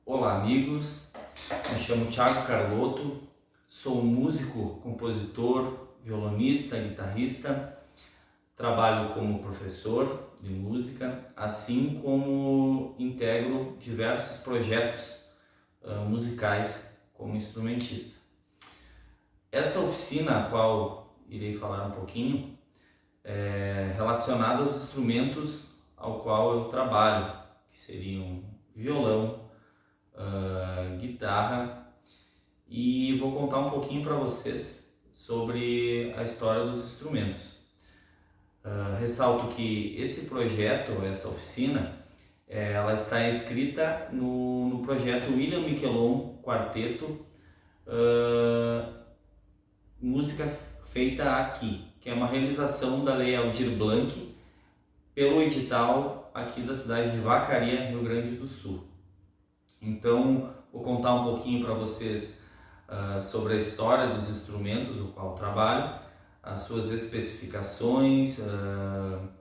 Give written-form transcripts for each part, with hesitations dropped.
Olá amigos, me chamo Thiago Carlotto, sou músico, compositor, violonista, guitarrista, trabalho como professor de música, assim como integro diversos projetos musicais como instrumentista. Esta oficina, a qual irei falar um pouquinho, é relacionada aos instrumentos ao qual eu trabalho, que seriam violão, guitarra, e vou contar um pouquinho para vocês sobre a história dos instrumentos. Ressalto que esse projeto, essa oficina, ela está inscrita no projeto William Miquelon Quarteto, Música Feita Aqui, que é uma realização da Lei Aldir Blanc pelo edital aqui da cidade de Vacaria, Rio Grande do Sul. Então, vou contar um pouquinho para vocês sobre a história dos instrumentos do qual trabalho, as suas especificações,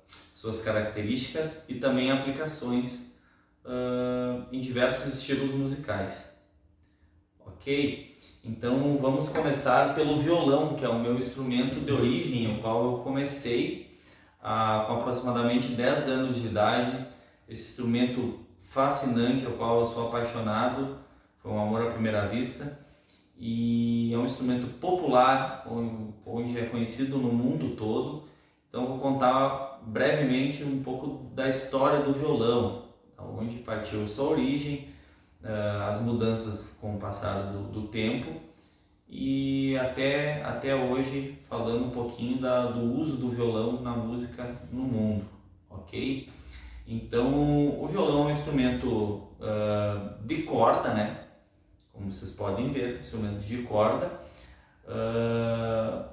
suas características e também aplicações em diversos estilos musicais. Ok? Então, vamos começar pelo violão, que é o meu instrumento de origem, o qual eu comecei com aproximadamente 10 anos de idade. Esse instrumento fascinante, ao qual eu sou apaixonado, foi um amor à primeira vista, e é um instrumento popular, onde é conhecido no mundo todo. Então vou contar brevemente um pouco da história do violão, onde partiu sua origem, as mudanças com o passar do tempo, e até hoje falando um pouquinho do uso do violão na música no mundo, ok? Então, o violão é um instrumento de corda, né? Como vocês podem ver, instrumento de corda.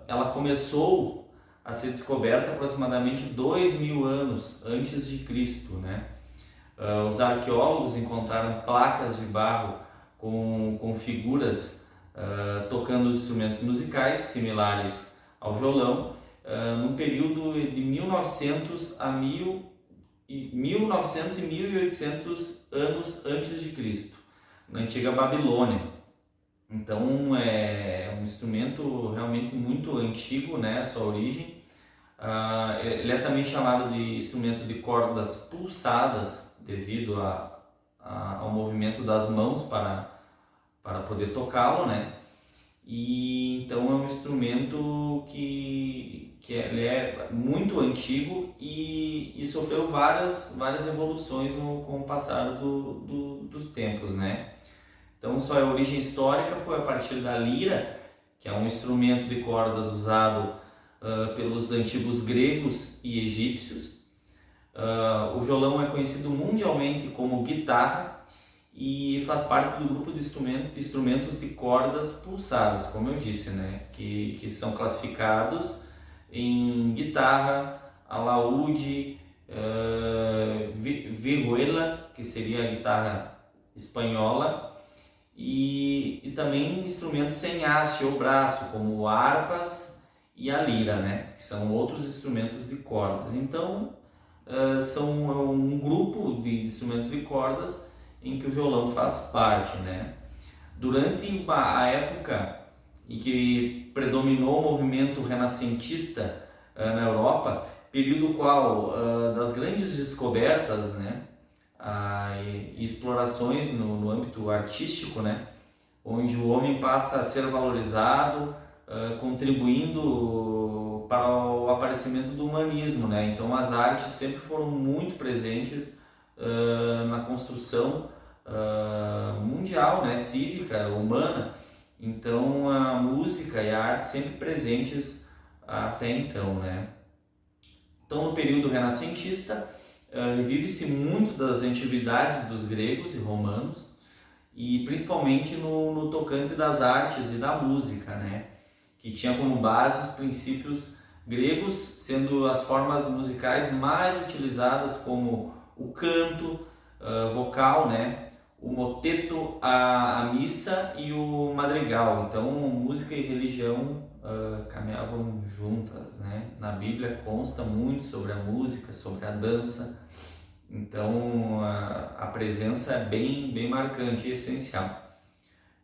Ela começou a ser descoberta aproximadamente 2000 anos antes de Cristo, né? Os arqueólogos encontraram placas de barro com figuras tocando os instrumentos musicais similares ao violão, no período de 1900 a 1900 e 1800 anos antes de Cristo, na antiga Babilônia. Então é um instrumento realmente muito antigo, né, a sua origem. Ele é também chamado de instrumento de cordas pulsadas devido ao movimento das mãos para poder tocá-lo, né? E então é um instrumento que ele é muito antigo e sofreu várias evoluções com o passar dos tempos, né? Então sua origem histórica foi a partir da lira, que é um instrumento de cordas usado pelos antigos gregos e egípcios. O violão é conhecido mundialmente como guitarra e faz parte do grupo de instrumentos de cordas pulsadas, como eu disse, né? Que são classificados em guitarra, alaúde, vihuela, que seria a guitarra espanhola, e também instrumentos sem haste ou braço, como harpas e a lira, né? Que são outros instrumentos de cordas. Então, são um grupo de instrumentos de cordas em que o violão faz parte, né? Durante a época em que predominou o movimento renascentista na Europa, período qual das grandes descobertas, né, e explorações no âmbito artístico, né, onde o homem passa a ser valorizado, contribuindo para o aparecimento do humanismo, né? Então as artes sempre foram muito presentes na construção mundial, né, cívica, humana. Então a música e a arte sempre presentes até então, né? Então no período renascentista vive-se muito das antiguidades dos gregos e romanos, e principalmente no tocante das artes e da música, né? Que tinha como base os princípios gregos, sendo as formas musicais mais utilizadas como o canto vocal, né? O moteto, a missa e o madrigal. Então música e religião caminhavam juntas, né? Na Bíblia consta muito sobre a música, sobre a dança. Então a presença é bem marcante e essencial.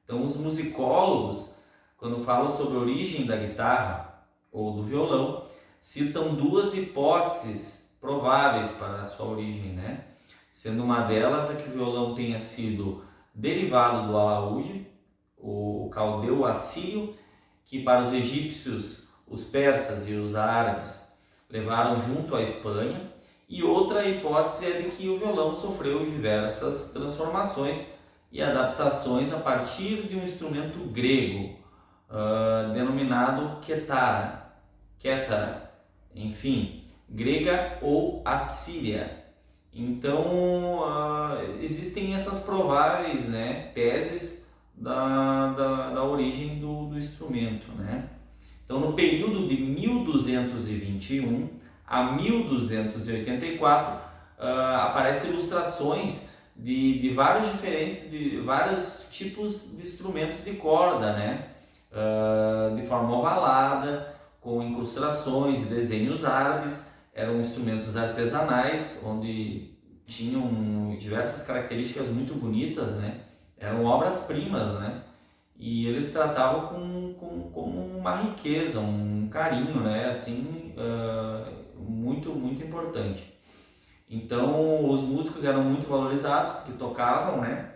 Então os musicólogos, quando falam sobre a origem da guitarra ou do violão, citam duas hipóteses prováveis para a sua origem, né? Sendo uma delas que o violão tenha sido derivado do alaúde, o caldeu assírio, que para os egípcios, os persas e os árabes levaram junto à Espanha, e outra hipótese é de que o violão sofreu diversas transformações e adaptações a partir de um instrumento grego, denominado kétara, enfim, grega ou assíria. Então existem essas prováveis, né, teses da origem do instrumento, né? Então no período de 1221 a 1284 aparecem ilustrações de vários tipos de instrumentos de corda, né? De forma ovalada, com incrustações e desenhos árabes. Eram instrumentos artesanais, onde tinham diversas características muito bonitas, né? Eram obras-primas, né? E eles tratavam com uma riqueza, um carinho, né? Assim, muito importante. Então, os músicos eram muito valorizados porque tocavam, né?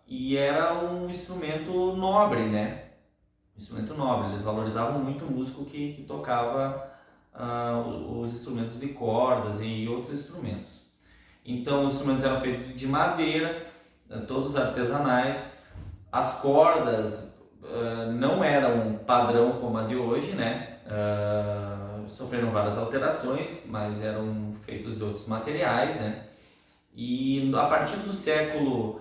E era um instrumento nobre, né? Instrumento nobre. Eles valorizavam muito o músico que tocava os instrumentos de cordas e outros instrumentos. Então, os instrumentos eram feitos de madeira, todos artesanais. As cordas não eram padrão como a de hoje, né? Sofreram várias alterações, mas eram feitos de outros materiais, né? E a partir do século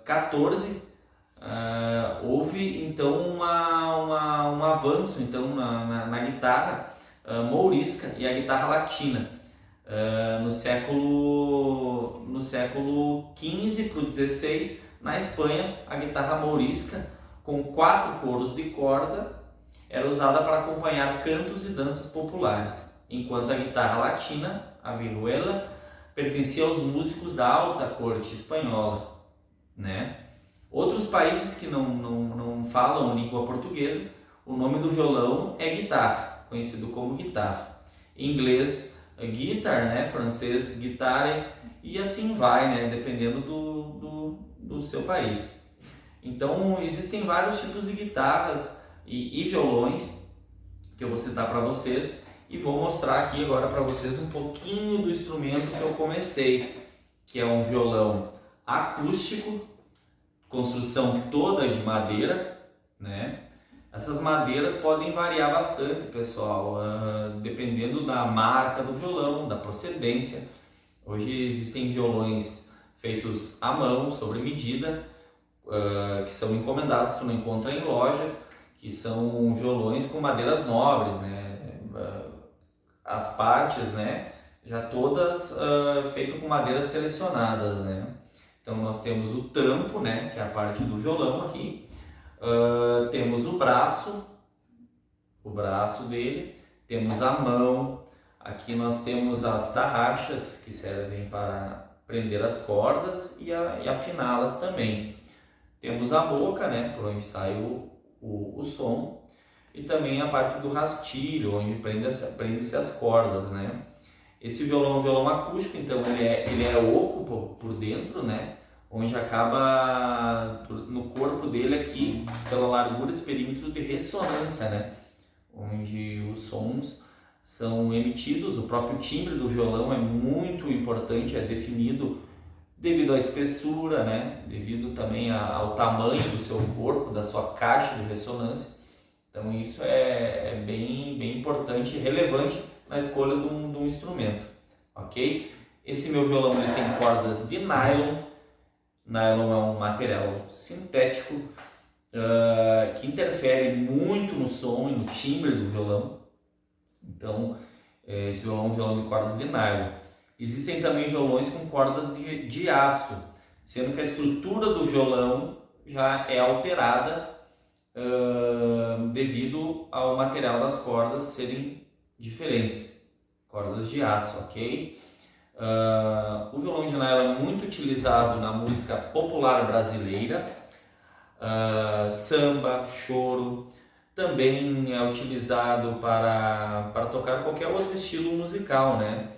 XIV houve então um avanço então na guitarra mourisca e a guitarra latina. No século XV para o XVI, na Espanha, a guitarra mourisca, com 4 coros de corda, era usada para acompanhar cantos e danças populares, enquanto a guitarra latina, a vihuela, pertencia aos músicos da alta corte espanhola, né? Outros países que não falam língua portuguesa, o nome do violão é guitarra, conhecido como guitarra. Em inglês, guitar, né? Francês, guitare, e assim vai, né? Dependendo do seu país. Então, existem vários tipos de guitarras e violões que eu vou citar para vocês e vou mostrar aqui agora para vocês um pouquinho do instrumento que eu comecei, que é um violão acústico, construção toda de madeira, né? Essas madeiras podem variar bastante, pessoal, dependendo da marca do violão, da procedência. Hoje existem violões feitos à mão, sobre medida, que são encomendados, tu não encontra em lojas, que são violões com madeiras nobres, né? As partes, né? Já todas feitas com madeiras selecionadas, né? Então nós temos o tampo, né? Que é a parte do violão aqui. Temos o braço dele, temos a mão, aqui nós temos as tarraxas que servem para prender as cordas e afiná-las também. Temos a boca, né, por onde sai o som, e também a parte do rastilho, onde prende-se as cordas, né. Esse violão é um violão acústico, então ele é oco por dentro, né, onde acaba no corpo dele aqui, pela largura, esse perímetro de ressonância, né, onde os sons são emitidos. O próprio timbre do violão é muito importante, é definido devido à espessura, né, devido também ao tamanho do seu corpo, da sua caixa de ressonância. Então isso é bem importante e relevante na escolha de um instrumento, ok? Esse meu violão ele tem cordas de nylon. Nylon é um material sintético que interfere muito no som e no timbre do violão. Então, esse violão é um violão de cordas de nylon. Existem também violões com cordas de aço, sendo que a estrutura do violão já é alterada devido ao material das cordas serem diferentes, cordas de aço, ok? O violão de nylon é muito utilizado na música popular brasileira, samba, choro. Também é utilizado para tocar qualquer outro estilo musical, né?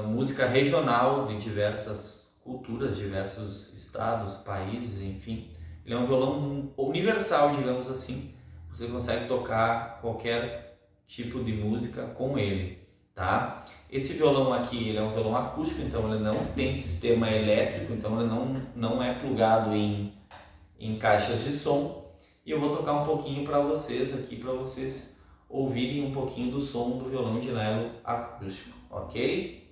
Música regional de diversas culturas, diversos estados, países, enfim. Ele é um violão universal, digamos assim. Você consegue tocar qualquer tipo de música com ele, tá? Esse violão aqui, ele é um violão acústico, então ele não tem sistema elétrico, então ele não é plugado em caixas de som. E eu vou tocar um pouquinho para vocês aqui, para vocês ouvirem um pouquinho do som do violão de nylon acústico, ok?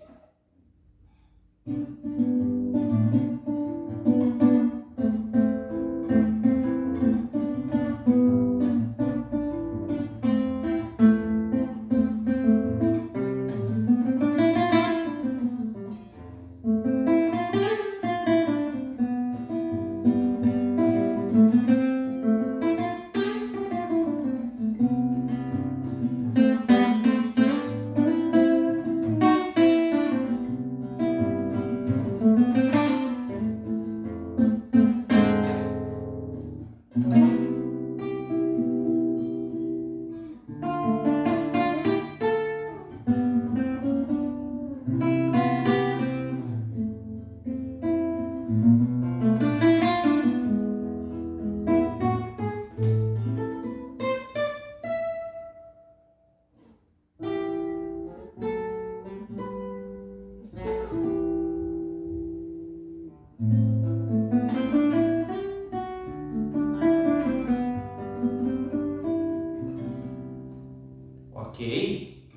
Ok?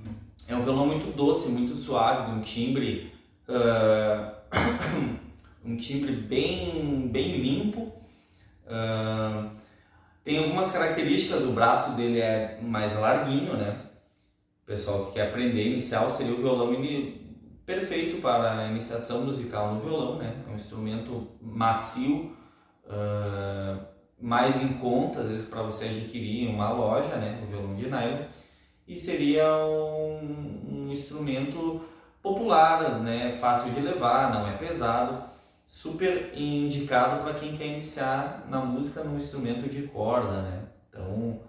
É um violão muito doce, muito suave, de um timbre, um timbre bem limpo. Tem algumas características, o braço dele é mais larguinho, né? O pessoal que quer aprender inicial seria o violão perfeito para a iniciação musical no violão, né? É um instrumento macio, mais em conta, às vezes, para você adquirir em uma loja, né? O violão de nylon. E seria um instrumento popular, né? Fácil de levar, não é pesado, super indicado para quem quer iniciar na música num instrumento de corda, né? Então,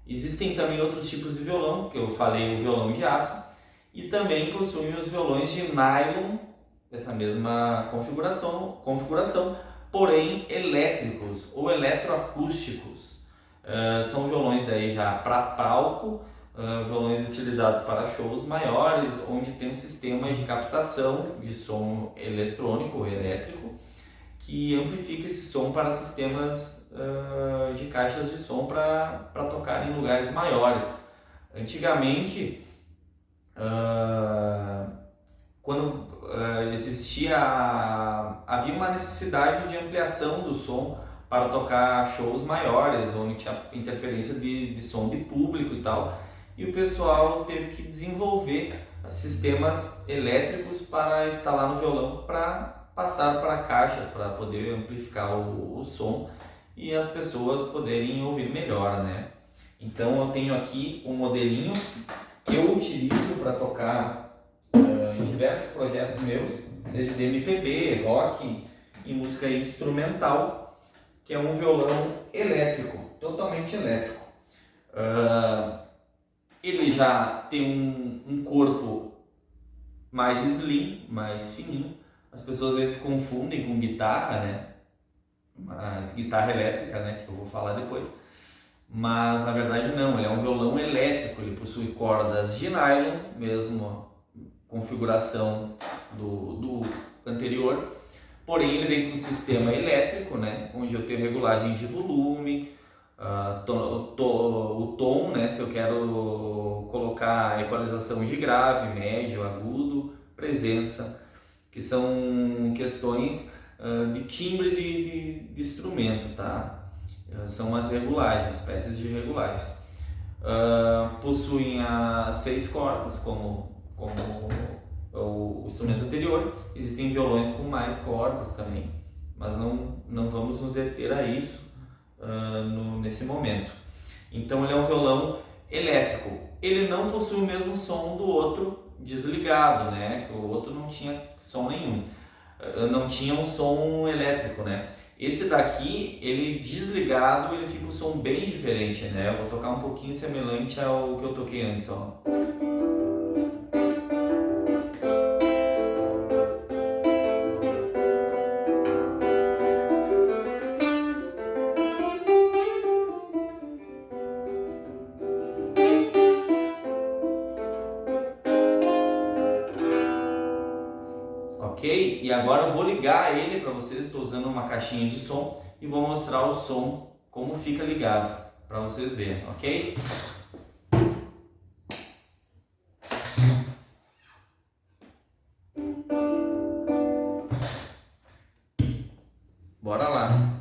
existem também outros tipos de violão, que eu falei o violão de aço, e também possuem os violões de nylon, essa mesma configuração, porém elétricos ou eletroacústicos. São violões daí já para palco, violões utilizados para shows maiores, onde tem um sistema de captação de som eletrônico ou elétrico, que amplifica esse som para sistemas de caixas de som para tocar em lugares maiores. Antigamente, quando havia uma necessidade de ampliação do som para tocar shows maiores, onde tinha interferência de som de público e tal, e o pessoal teve que desenvolver sistemas elétricos para instalar no violão para passar para caixas, para poder amplificar o som e as pessoas poderem ouvir melhor, né? Então eu tenho aqui um modelinho que eu utilizo para tocar em diversos projetos meus, seja de MPB, rock e música instrumental, que é um violão elétrico, totalmente elétrico. Ele já tem um corpo mais slim, mais fininho. As pessoas às vezes confundem com guitarra, né? Mas guitarra elétrica, né? Que eu vou falar depois. Mas na verdade não, ele é um violão elétrico. Ele possui cordas de nylon, mesmo configuração do anterior. Porém ele vem com um sistema elétrico, né? Onde eu tenho regulagem de volume, o tom, né? Se eu quero colocar equalização de grave, médio, agudo, presença, que são questões de timbre de instrumento, tá? São as regulagens, espécies de regulagens. Possuem as 6 cordas, como o instrumento anterior. Existem violões com mais cordas também, mas não vamos nos deter a isso nesse momento. Então ele é um violão elétrico. Ele não possui o mesmo som do outro desligado, né? Que o outro não tinha som nenhum, não tinha um som elétrico, né? Esse daqui, ele desligado, ele fica um som bem diferente, né? Eu vou tocar um pouquinho semelhante ao que eu toquei antes, ó. Ok? E agora eu vou ligar ele para vocês. Estou usando uma caixinha de som e vou mostrar o som, como fica ligado, para vocês verem, ok? Bora lá!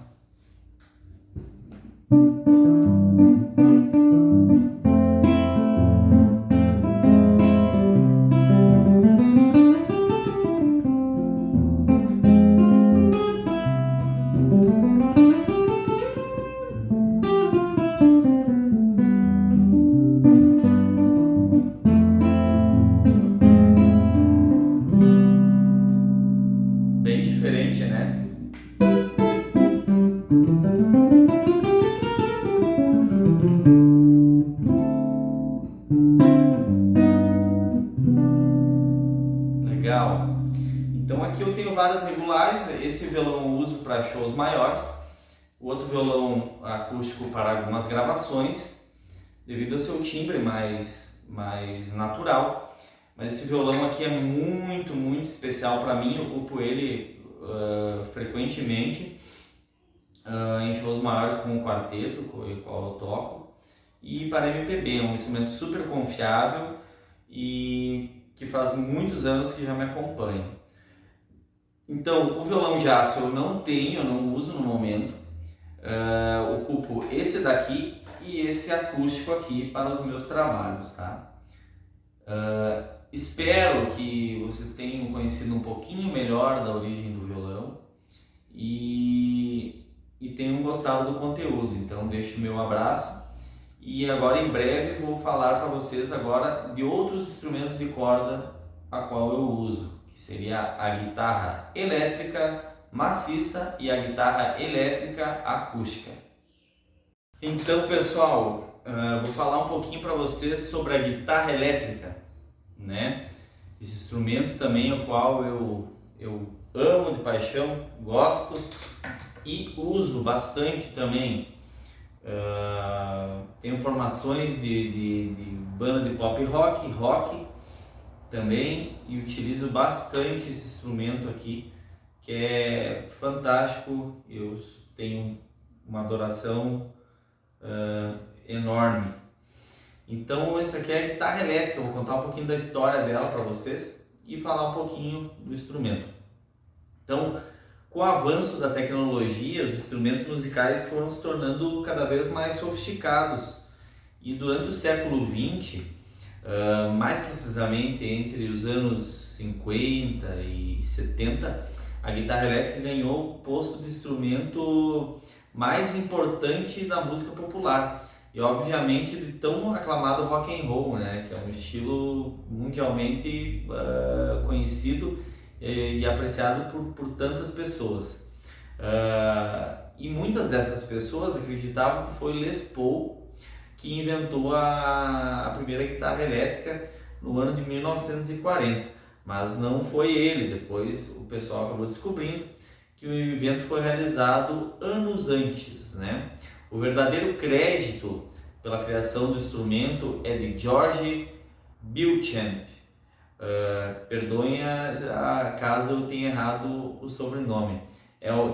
Bem diferente, né? Legal! Então aqui eu tenho várias regulares. Esse violão eu uso para shows maiores, o outro violão acústico para algumas gravações, devido ao seu timbre mais natural. Mas esse violão aqui é muito especial para mim. Eu ocupo ele frequentemente em shows maiores como o quarteto, com o qual eu toco, e para MPB. É um instrumento super confiável e que faz muitos anos que já me acompanha. Então, o violão de aço eu não tenho, eu não uso no momento. Ocupo esse daqui e esse acústico aqui para os meus trabalhos, tá? Espero que vocês tenham conhecido um pouquinho melhor da origem do violão e tenham gostado do conteúdo. Então deixo o meu abraço e agora em breve vou falar para vocês agora de outros instrumentos de corda a qual eu uso, que seria a guitarra elétrica maciça e a guitarra elétrica acústica. Então pessoal, vou falar um pouquinho para vocês sobre a guitarra elétrica, né? Esse instrumento também o qual eu amo de paixão, gosto e uso bastante também. Tenho formações de banda de pop rock também, e utilizo bastante esse instrumento aqui, que é fantástico. Eu tenho uma adoração enorme. Então essa aqui é a guitarra elétrica. Eu vou contar um pouquinho da história dela para vocês e falar um pouquinho do instrumento. Então, com o avanço da tecnologia, os instrumentos musicais foram se tornando cada vez mais sofisticados, e durante o século XX, mais precisamente entre os anos 50 e 70, a guitarra elétrica ganhou o posto de instrumento mais importante da música popular. E obviamente de tão aclamado rock and roll, né, que é um estilo mundialmente conhecido e apreciado por tantas pessoas. E muitas dessas pessoas acreditavam que foi Les Paul que inventou a primeira guitarra elétrica no ano de 1940, mas não foi ele. Depois o pessoal acabou descobrindo que o evento foi realizado anos antes, né? O verdadeiro crédito pela criação do instrumento é de George Beauchamp. Perdoem caso eu tenha errado o sobrenome.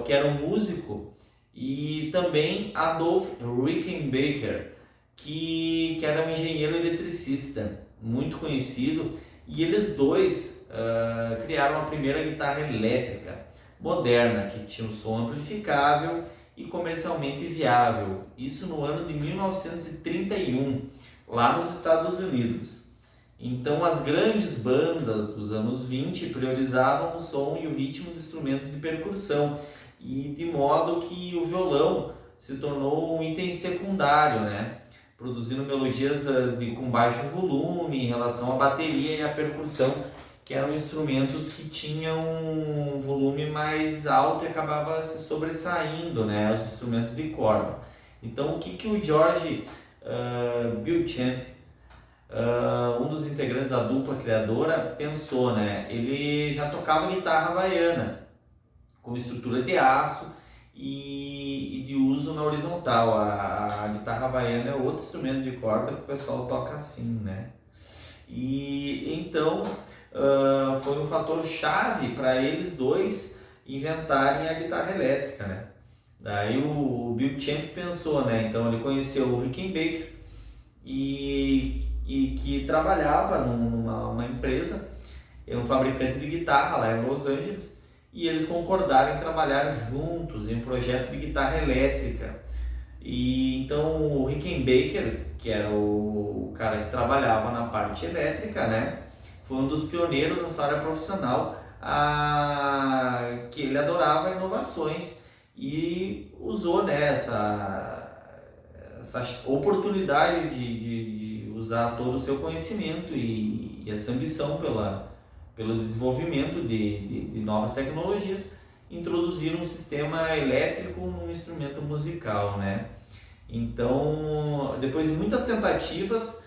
Que era um músico, e também Adolf Rickenbacker, que era um engenheiro eletricista muito conhecido, e eles dois criaram a primeira guitarra elétrica moderna, que tinha um som amplificável e comercialmente viável, isso no ano de 1931, lá nos Estados Unidos. Então as grandes bandas dos anos 20 priorizavam o som e o ritmo de instrumentos de percussão, e de modo que o violão se tornou um item secundário, né? produzindo melodias com baixo volume em relação à bateria e à percussão, que eram instrumentos que tinham um volume mais alto e acabava se sobressaindo, né, os instrumentos de corda. Então, o que o George Beauchamp, um dos integrantes da dupla criadora, pensou, né? Ele já tocava guitarra havaiana, com estrutura de aço e de uso na horizontal. A guitarra havaiana é outro instrumento de corda que o pessoal toca assim, né? E então foi um fator chave para eles dois inventarem a guitarra elétrica, né? Daí o Bill Champ pensou, né? Então ele conheceu o Rickenbacker e que trabalhava numa empresa, era um fabricante de guitarra lá em Los Angeles, e eles concordaram em trabalhar juntos em um projeto de guitarra elétrica. E então o Rickenbacker, que era o cara que trabalhava na parte elétrica, né, foi um dos pioneiros nessa área profissional, que ele adorava inovações e usou, né, essa oportunidade de usar todo o seu conhecimento e essa ambição pelo desenvolvimento de novas tecnologias, introduzir um sistema elétrico num instrumento musical, né? Então, depois de muitas tentativas,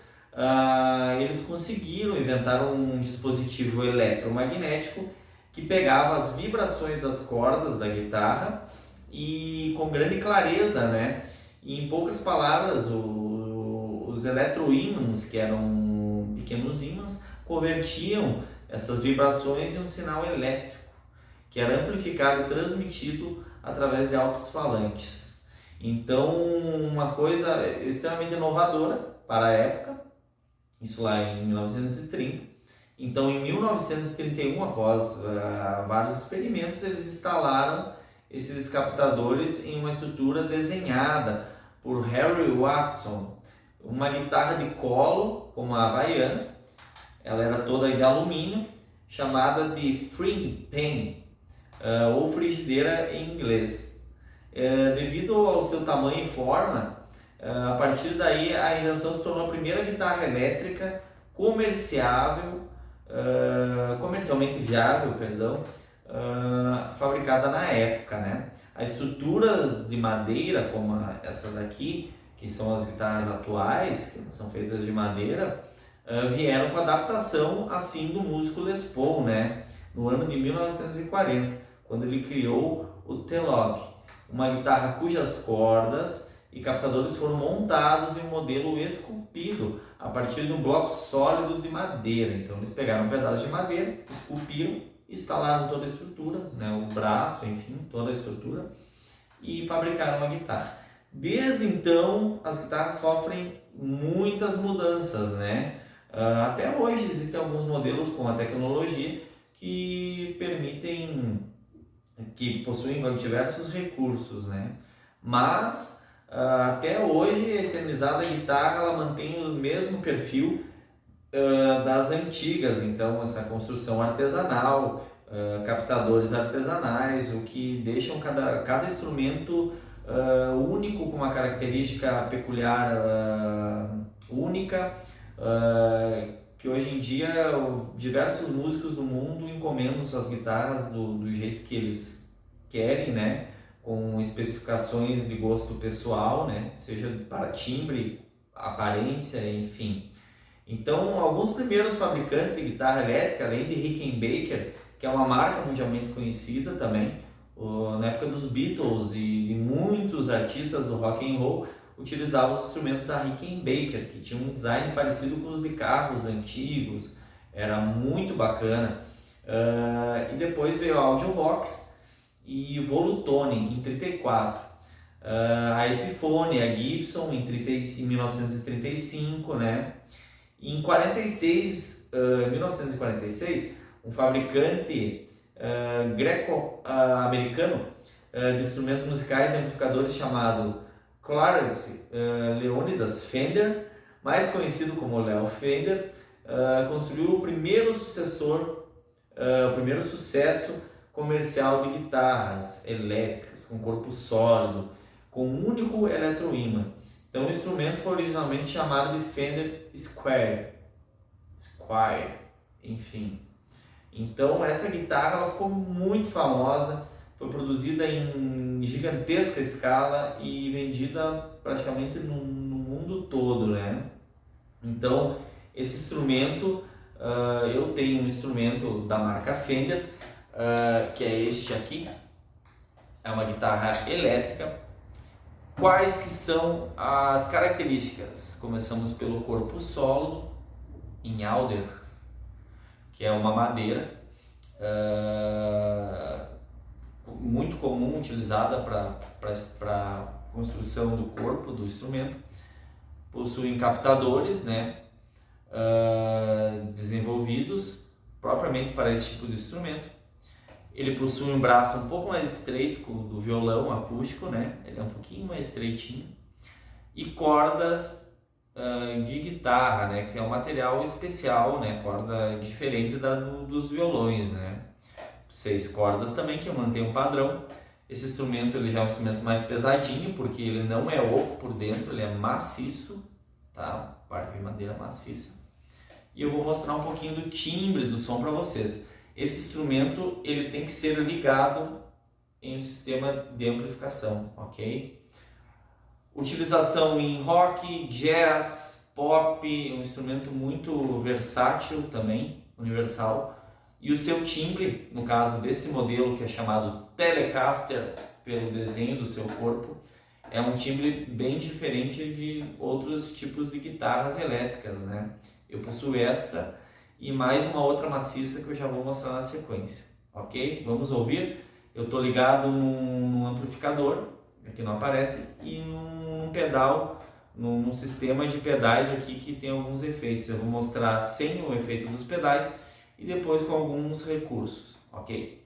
eles conseguiram inventar um dispositivo eletromagnético que pegava as vibrações das cordas da guitarra e com grande clareza, né? E em poucas palavras, os eletroímãs, que eram pequenos ímãs, convertiam essas vibrações em um sinal elétrico, que era amplificado e transmitido através de alto-falantes. Então, uma coisa extremamente inovadora para a época, isso lá em 1930. Então, em 1931, após vários experimentos, eles instalaram esses captadores em uma estrutura desenhada por Harry Watson, uma guitarra de colo, como a havaiana. Ela era toda de alumínio, chamada de frying pan, ou frigideira em inglês. Devido ao seu tamanho e forma, a partir daí a invenção se tornou a primeira guitarra elétrica comercialmente viável, fabricada na época, né? As estruturas de madeira, como essa daqui, que são as guitarras atuais, que são feitas de madeira, vieram com adaptação assim do músico Les Paul, né? No ano de 1940, quando ele criou o Telog, uma guitarra cujas cordas e captadores foram montados em um modelo esculpido a partir de um bloco sólido de madeira. Então eles pegaram um pedaço de madeira, esculpiram, instalaram toda a estrutura, né, o braço, enfim, toda a estrutura, e fabricaram a guitarra. Desde então, as guitarras sofrem muitas mudanças, né? Até hoje existem alguns modelos com a tecnologia que possuem diversos recursos, né? Mas até hoje, a eternizada guitarra, ela mantém o mesmo perfil das antigas. Então, essa construção artesanal, captadores artesanais, o que deixam cada instrumento único, com uma característica peculiar única, que hoje em dia diversos músicos do mundo encomendam suas guitarras do jeito que eles querem, né? Com especificações de gosto pessoal, né? Seja para timbre, aparência, enfim. Então, alguns primeiros fabricantes de guitarra elétrica, além de Rickenbacker, que é uma marca mundialmente conhecida também, na época dos Beatles e muitos artistas do rock and roll utilizavam os instrumentos da Rickenbacker, que tinha um design parecido com os de carros antigos, era muito bacana. E depois veio a Audiovox e Volutone em 34, a Epiphone, a Gibson em 1935, né? Em 1946, um fabricante greco-americano de instrumentos musicais e amplificadores chamado Clarence Leonidas Fender, mais conhecido como Leo Fender, construiu o primeiro sucesso comercial de guitarras elétricas com corpo sólido, com um único eletroímã. Então o instrumento foi originalmente chamado de Fender Squire, enfim. Então essa guitarra ela ficou muito famosa, foi produzida em gigantesca escala e vendida praticamente no mundo todo, né? Então esse instrumento, eu tenho um instrumento da marca Fender, que é este aqui, é uma guitarra elétrica. Quais que são as características? Começamos pelo corpo solo em alder, que é uma madeira muito comum, utilizada para construção do corpo do instrumento. Possuem captadores, né, desenvolvidos propriamente para esse tipo de instrumento. Ele possui um braço um pouco mais estreito que o do violão acústico, né? Ele é um pouquinho mais estreitinho. E cordas de guitarra, né? Que é um material especial, né? Corda diferente dos violões, né? 6 cordas também, que mantém um padrão. Esse instrumento ele já é um instrumento mais pesadinho, porque ele não é oco por dentro, ele é maciço, tá? Parte de madeira maciça. E eu vou mostrar um pouquinho do timbre do som para vocês. Esse instrumento ele tem que ser ligado em um sistema de amplificação, ok? Utilização em rock, jazz, pop, um instrumento muito versátil também, universal. E o seu timbre, no caso desse modelo que é chamado Telecaster, pelo desenho do seu corpo, é um timbre bem diferente de outros tipos de guitarras elétricas, né? Eu possuo esta e mais uma outra maciça que eu já vou mostrar na sequência, ok? Vamos ouvir? Eu estou ligado num amplificador, aqui não aparece, e num pedal, num sistema de pedais aqui que tem alguns efeitos. Eu vou mostrar sem o efeito dos pedais e depois com alguns recursos, ok?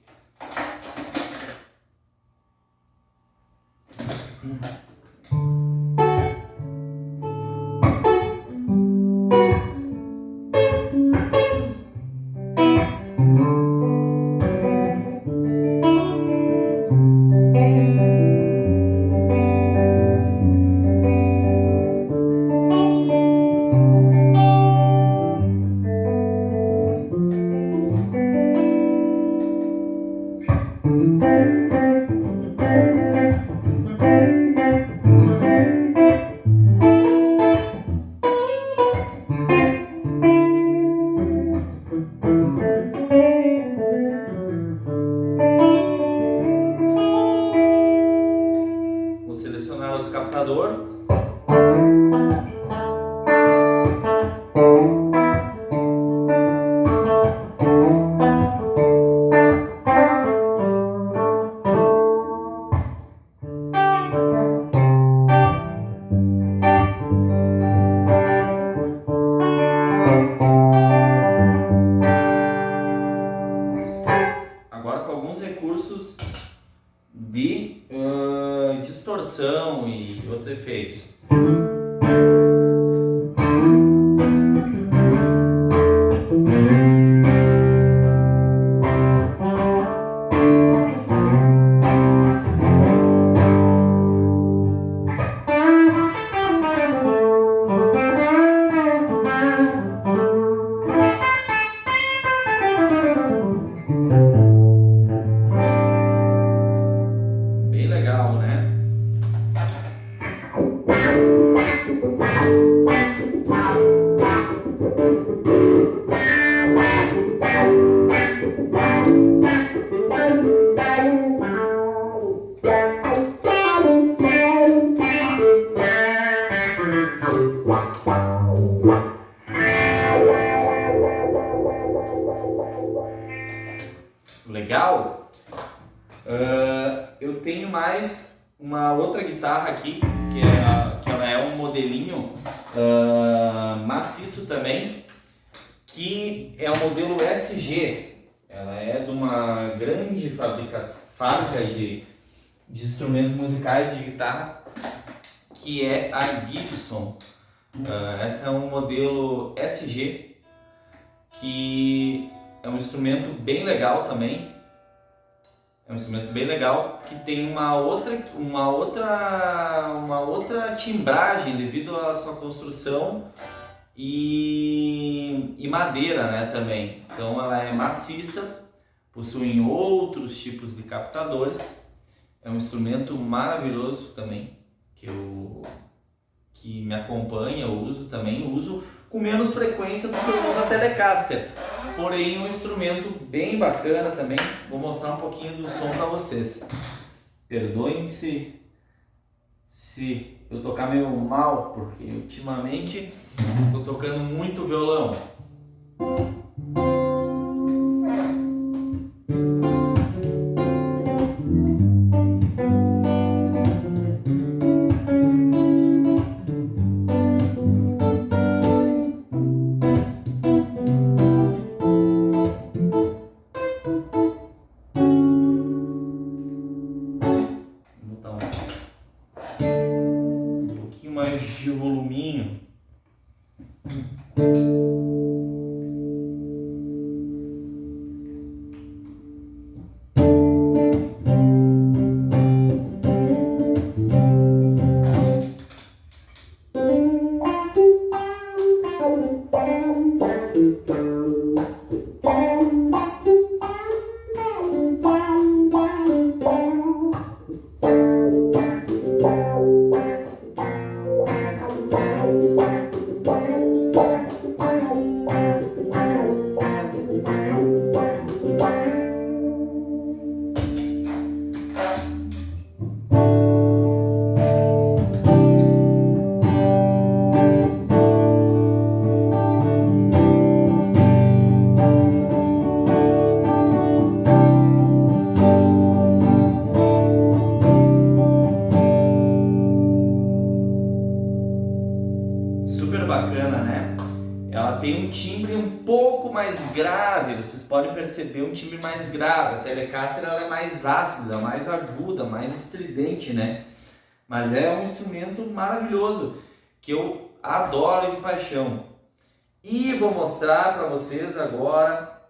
Vou selecionar outro captador. Agora com alguns recursos de distorção e outros efeitos. Bem legal, né? Legal? Eu tenho mais uma outra guitarra aqui, que ela é um modelinho maciço também, que é o modelo SG. Ela é de uma grande fábrica de instrumentos musicais de guitarra, que é a Gibson. Essa é um modelo SG, que é um instrumento bem legal também. É um instrumento bem legal que tem uma outra timbragem devido à sua construção e madeira, né, também. Então ela é maciça, possui outros tipos de captadores. É um instrumento maravilhoso também que me acompanha, eu uso também, uso com menos frequência do que eu uso a Telecaster, porém um instrumento bem bacana também. Vou mostrar um pouquinho do som para vocês. Perdoem se eu tocar meio mal, porque ultimamente estou tocando muito violão. Um pouquinho mais de voluminho. Super bacana, né? Ela tem um timbre um pouco mais grave, vocês podem perceber um timbre mais grave. A Telecaster ela é mais ácida, mais aguda, mais estridente, né? Mas é um instrumento maravilhoso que eu adoro de paixão. E vou mostrar para vocês agora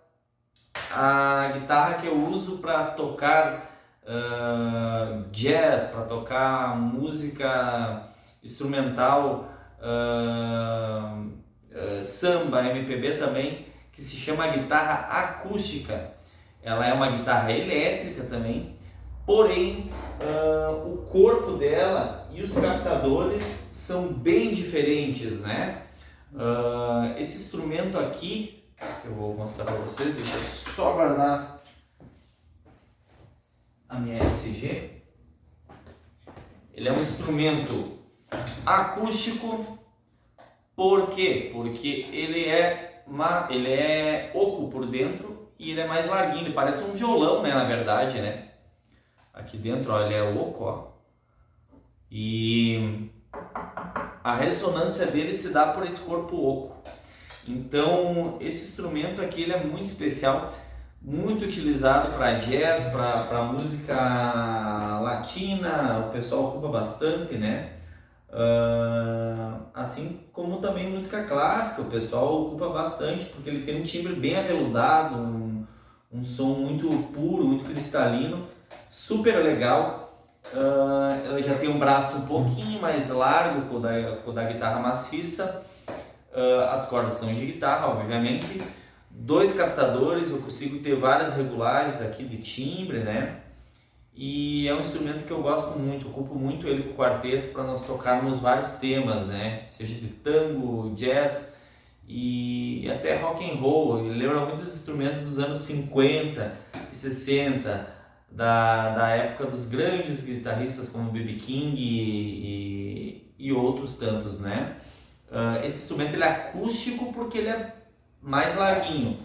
a guitarra que eu uso para tocar jazz, para tocar música instrumental, samba, MPB também, que se chama guitarra acústica. Ela é uma guitarra elétrica também, porém o corpo dela e os captadores são bem diferentes, né? Esse instrumento aqui, que eu vou mostrar para vocês, deixa eu só guardar a minha SG. Ele é um instrumento acústico. Por quê? Porque ele é oco por dentro e ele é mais larguinho, ele parece um violão, né, na verdade, né? Aqui dentro, ó, ele é oco, ó. E a ressonância dele se dá por esse corpo oco. Então, esse instrumento aqui ele é muito especial, muito utilizado para jazz, para música latina, o pessoal ocupa bastante, né? Assim como também música clássica, o pessoal ocupa bastante, porque ele tem um timbre bem aveludado, um som muito puro, muito cristalino, super legal. Ela já tem um braço um pouquinho mais largo que o da guitarra maciça. As cordas são de guitarra, obviamente. 2 captadores, eu consigo ter várias regulagens aqui de timbre, né? E é um instrumento que eu gosto muito, ocupo muito ele com o quarteto para nós tocarmos vários temas, né? Seja de tango, jazz e até rock and roll. Ele lembra muitos instrumentos dos anos 50 e 60, da época dos grandes guitarristas como B.B. King e outros tantos, né? Esse instrumento ele é acústico porque ele é mais larguinho.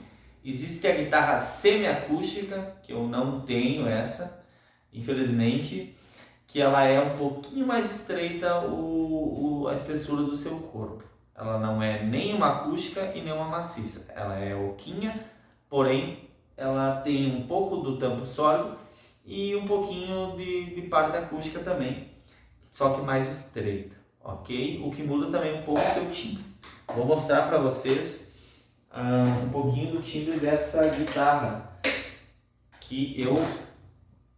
Existe a guitarra semiacústica, que eu não tenho essa, infelizmente, que ela é um pouquinho mais estreita a espessura do seu corpo. Ela não é nem uma acústica e nem uma maciça. Ela é oquinha, porém ela tem um pouco do tampo sólido e um pouquinho de parte acústica também, só que mais estreita, ok? O que muda também um pouco o seu timbre. Vou mostrar para vocês um pouquinho do timbre dessa guitarra que eu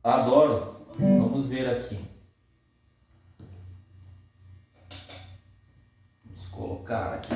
Adoro. Vamos ver aqui. Vamos colocar aqui.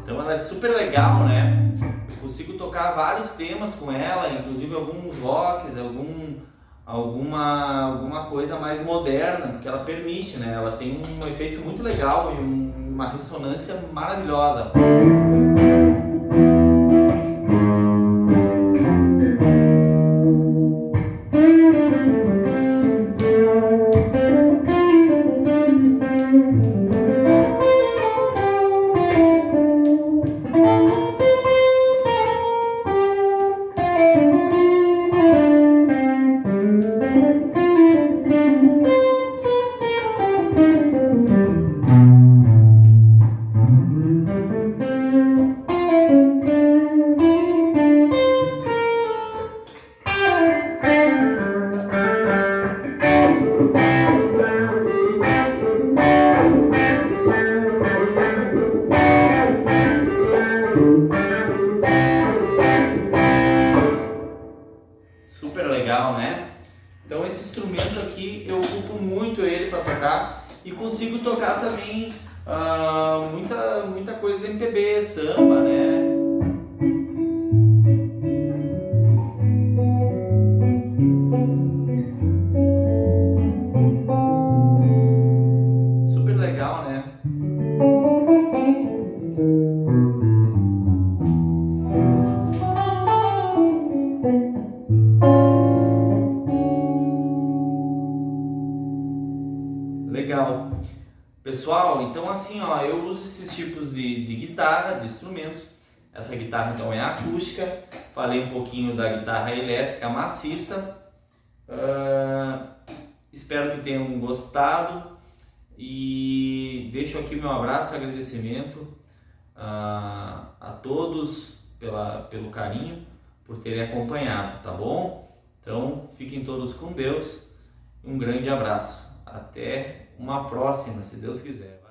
Então ela é super legal, né? Eu consigo tocar vários temas com ela, inclusive alguns rocks, alguma coisa mais moderna, porque ela permite, né? Ela tem um efeito muito legal e uma ressonância maravilhosa. Super legal, né? Então esse instrumento aqui eu ocupo muito ele para tocar e consigo tocar também muita coisa de MPB, samba, né? Super legal, né? Legal. Pessoal, então assim, ó, eu uso esses tipos de guitarra, de instrumentos. Essa guitarra então é acústica. Falei um pouquinho da guitarra elétrica maciça. Espero que tenham gostado e deixo aqui meu abraço e agradecimento a todos pelo carinho, por terem acompanhado, tá bom? Então, fiquem todos com Deus. Um grande abraço. Até uma próxima, se Deus quiser.